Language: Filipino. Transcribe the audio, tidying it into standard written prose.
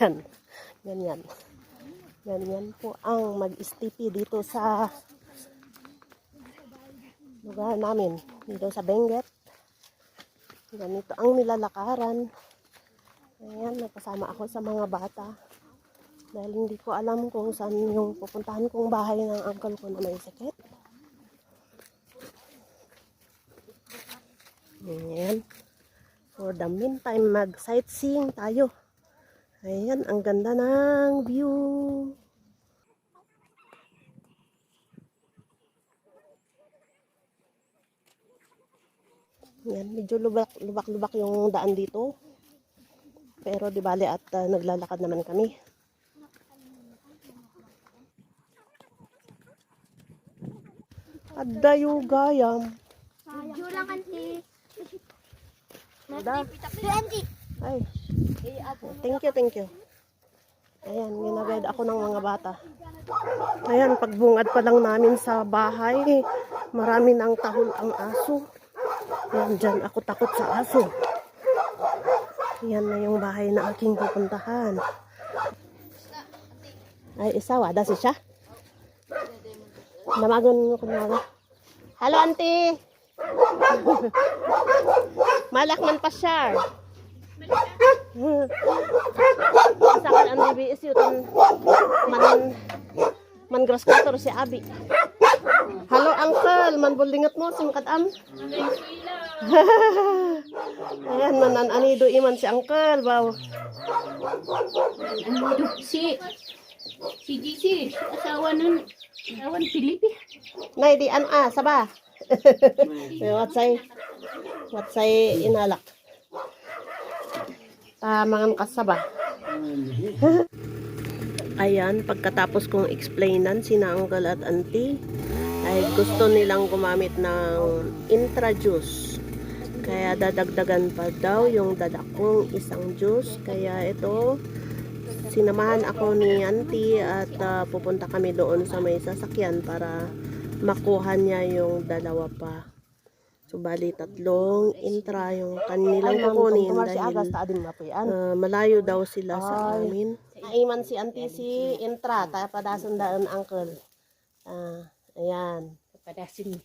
Yan. Ganyan. Ganyan po ang mag-stipi dito sa lugar namin. Dito sa Benguet. Ganito ang nilalakaran. Ayan, nagkasama ako sa mga bata. Dahil hindi ko alam kung saan yung pupuntahan kong bahay ng uncle ko na may sakit. Ayan. For the meantime, mag-sightseeing tayo. Ayan, ang ganda ng view. Ayan, medyo lubak-lubak yung daan dito. Pero di bale at naglalakad naman kami. Adayo gayam. Medyo lang kanti. Da. Ay. Thank you. Ayan, ginagayad ako ng mga bata. Ayan, pagbungad pa lang namin sa bahay, marami nang tahol ang aso. Ayan, dyan ako takot sa aso. Ayan na yung bahay na aking pupuntahan. Ay, isa, wada si siya. Namagon ko na. Hello, auntie! Malak man pa siya. Sa akin ang DBS yun man gross cutter si Abi. Hello uncle, man bulingat mo si Makadam. Ayan man anido iman si uncle baw. Anido si GC, asawa nun Pilipi. Nay di saba. What say inalak. Tamangan kasaba. Ayan, pagkatapos kong explainan sina uncle at auntie, ay gusto nilang gumamit ng intra juice. Kaya dadagdagan pa daw yung dala kong isang juice. Kaya ito, sinamahan ako ni auntie at pupunta kami doon sa may sasakyan para makuha niya yung dalawa pa. So, bali, 3 intra yung kanilang kukunin dahil malayo daw sila sa amin. Naiman si auntie si intra, tapadasan daan uncle. Ayan. Padasin.